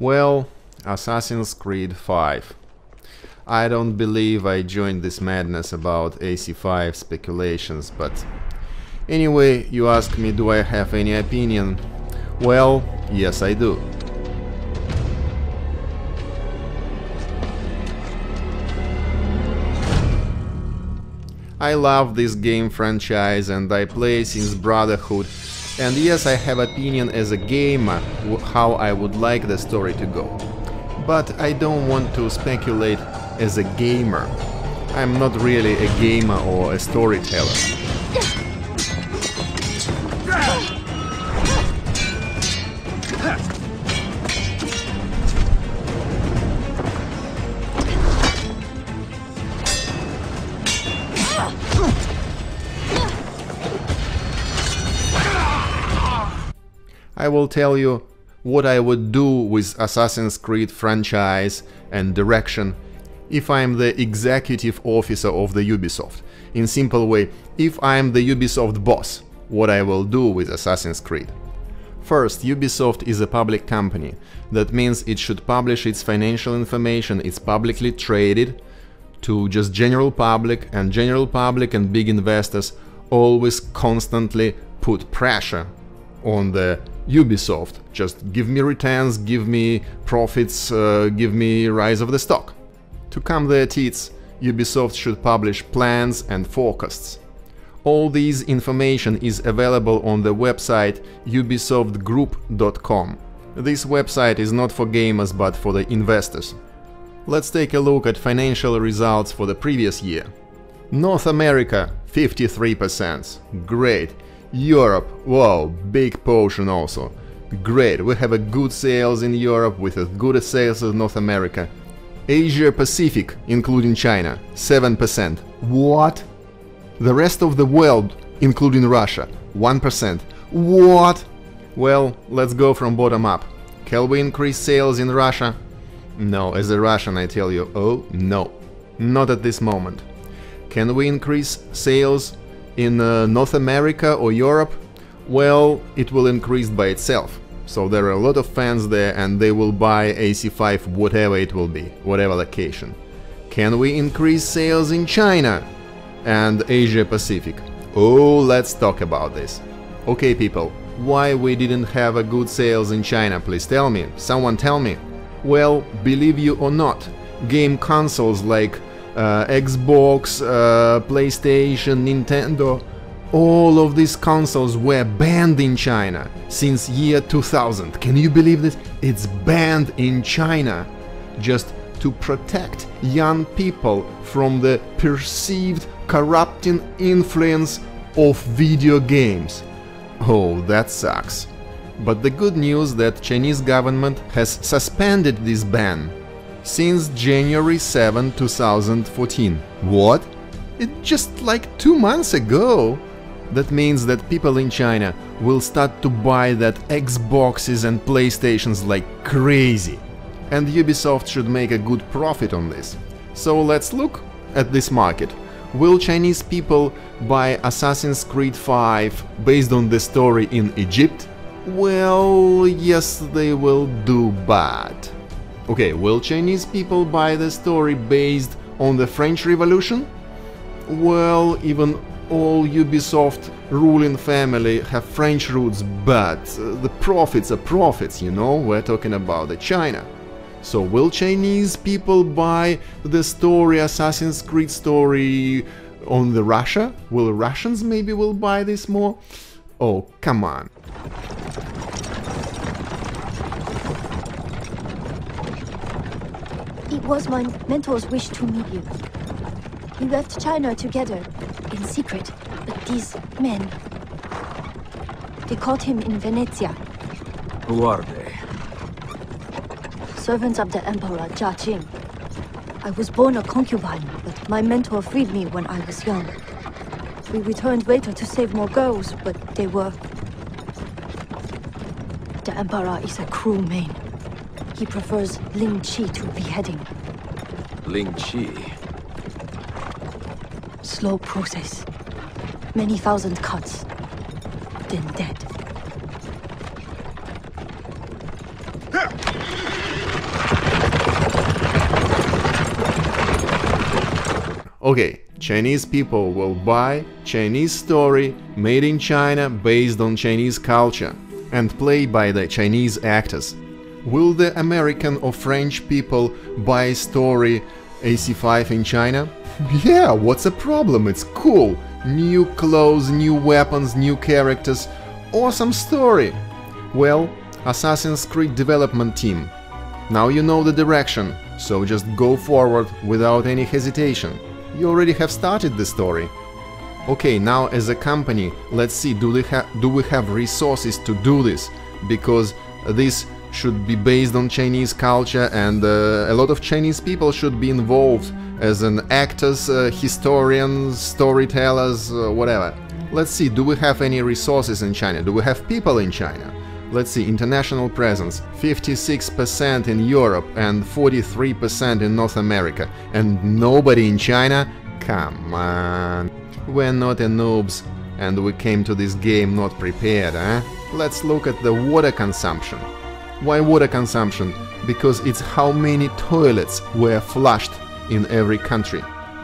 Well, Assassin's Creed 5. I don't believe I joined this madness about AC5 speculations, but anyway, you ask me, do I have any opinion? Well, yes I do. I love this game franchise and I play since Brotherhood, and yes, I have opinion as a gamer how I would like the story to go. But I don't want to speculate as a gamer. I'm not really a gamer or a storyteller. I will tell you what I would do with Assassin's Creed franchise and direction if I'm the executive officer of the Ubisoft. In simple way, if I'm the Ubisoft boss, what I will do with Assassin's Creed. First, Ubisoft is a public company. That means it should publish its financial information, it's publicly traded to just general public and big investors always constantly put pressure on the Ubisoft. Just give me returns, give me profits, give me rise of the stock. To calm their teeth, Ubisoft should publish plans and forecasts. All this information is available on the website ubisoftgroup.com. This website is not for gamers but for the investors. Let's take a look at financial results for the previous year. North America 53%. Great. Europe, wow, big portion also. Great, we have a good sales in Europe with as good sales as North America. Asia Pacific, including China, 7%. What? The rest of the world, including Russia, 1%. What? Well, let's go from bottom up. Can we increase sales in Russia? No, as a Russian I tell you, oh no, not at this moment. Can we increase sales in North America or Europe? Well, it will increase by itself. So there are a lot of fans there and they will buy AC5 whatever it will be, whatever location. Can we increase sales in China and Asia Pacific? Oh, let's talk about this. Okay people, why we didn't have a good sales in China, please tell me, someone tell me. Well, believe you or not, game consoles like Xbox, PlayStation, Nintendo, all of these consoles were banned in China since year 2000. Can you believe this? It's banned in China just to protect young people from the perceived corrupting influence of video games. Oh, that sucks. But the good news that Chinese government has suspended this ban since January 7, 2014. What? It's just like 2 months ago. That means that people in China will start to buy that Xboxes and PlayStations like crazy. And Ubisoft should make a good profit on this. So let's look at this market. Will Chinese people buy Assassin's Creed 5 based on the story in Egypt? Well, yes, they will do, but... Okay, will Chinese people buy the story based on the French Revolution? Well, even all Ubisoft ruling family have French roots, but the profits are profits, you know, we're talking about the China. So will Chinese people buy the story, Assassin's Creed story on the Russia? Will Russians maybe will buy this more? Oh, come on. It was my mentor's wish to meet you. We left China together, in secret, but these men... They caught him in Venezia. Who are they? Servants of the Emperor Jia Jing. I was born a concubine, but my mentor freed me when I was young. We returned later to save more girls, but they were... The Emperor is a cruel man. He prefers Ling Qi to beheading. Ling Qi. Slow process. Many thousand cuts. Then dead. Okay, Chinese people will buy Chinese story made in China based on Chinese culture and played by the Chinese actors. Will the American or French people buy story AC5 in China? Yeah, what's the problem? It's cool. New clothes, new weapons, new characters. Awesome story. Well, Assassin's Creed development team. Now you know the direction, so just go forward without any hesitation. You already have started the story. Okay, now as a company, let's see, do we have resources to do this? Because this should be based on Chinese culture, and a lot of Chinese people should be involved as an actors, historians, storytellers, whatever. Let's see, do we have any resources in China? Do we have people in China? Let's see, international presence, 56% in Europe and 43% in North America. And nobody in China? Come on. We're not noobs, and we came to this game not prepared, eh? Let's look at the water consumption. Why water consumption? Because it's how many toilets were flushed in every country.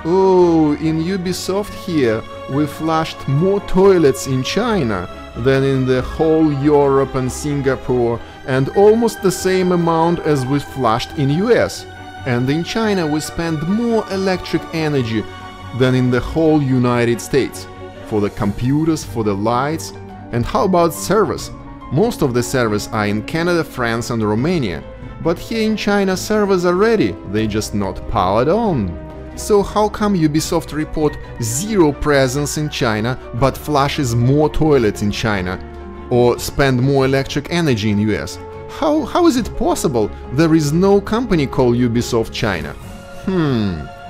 Oh, in Ubisoft here, we flushed more toilets in China than in the whole Europe and Singapore, and almost the same amount as we flushed in US. And in China we spend more electric energy than in the whole United States. For the computers, for the lights. And how about servers? Most of the servers are in Canada, France and Romania. But here in China servers are ready, they just not powered on. So how come Ubisoft report zero presence in China but flushes more toilets in China? Or spend more electric energy in US? How is it possible? There is no company called Ubisoft China.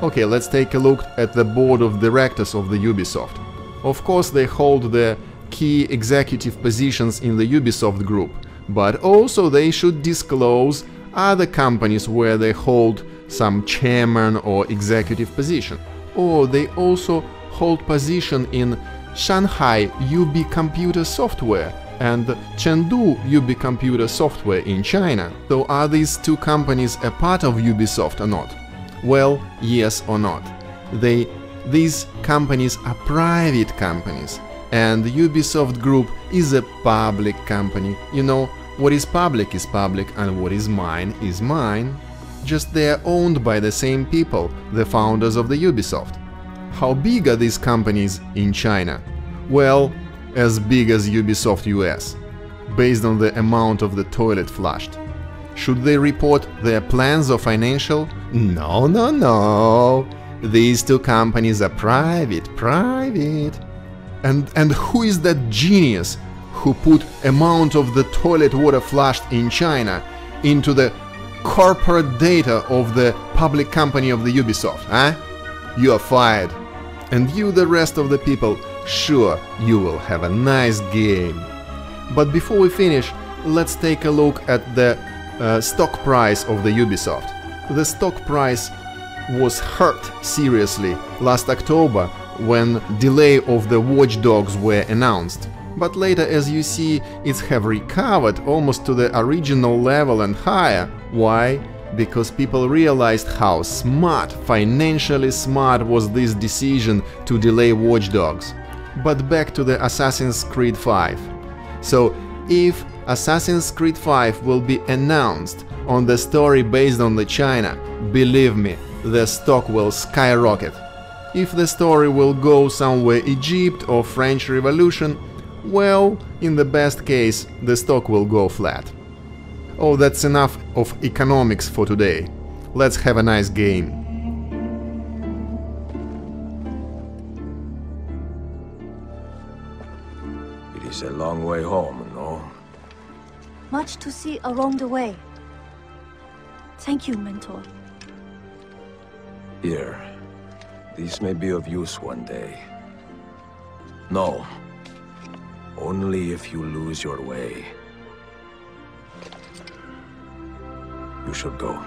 Okay, let's take a look at the board of directors of the Ubisoft. Of course they hold the key executive positions in the Ubisoft group, but also they should disclose other companies where they hold some chairman or executive position. Or they also hold position in Shanghai UB Computer Software and Chengdu UB Computer Software in China. So are these two companies a part of Ubisoft or not? Well, yes or not. These companies are private companies, and the Ubisoft Group is a public company. You know, what is public, and what is mine. Just they are owned by the same people, the founders of the Ubisoft. How big are these companies in China? Well, as big as Ubisoft US, based on the amount of the toilet flushed. Should they report their plans or financial? No. These two companies are private. And who is that genius who put amount of the toilet water flushed in China into the corporate data of the public company of the Ubisoft, huh? You are fired. And you, the rest of the people, sure, you will have a nice game. But before we finish, let's take a look at the stock price of the Ubisoft. The stock price was hurt seriously last October when delay of the Watch Dogs were announced. But later, as you see, it have recovered almost to the original level and higher. Why? Because people realized how smart, financially smart was this decision to delay Watch Dogs. But back to the Assassin's Creed 5. So, if Assassin's Creed 5 will be announced on the story based on the China, believe me, the stock will skyrocket. If the story will go somewhere Egypt or French Revolution, well, in the best case, the stock will go flat. Oh, that's enough of economics for today. Let's have a nice game. It is a long way home, no? Much to see along the way. Thank you, Mentor. Here. These may be of use one day. No. Only if you lose your way. You should go.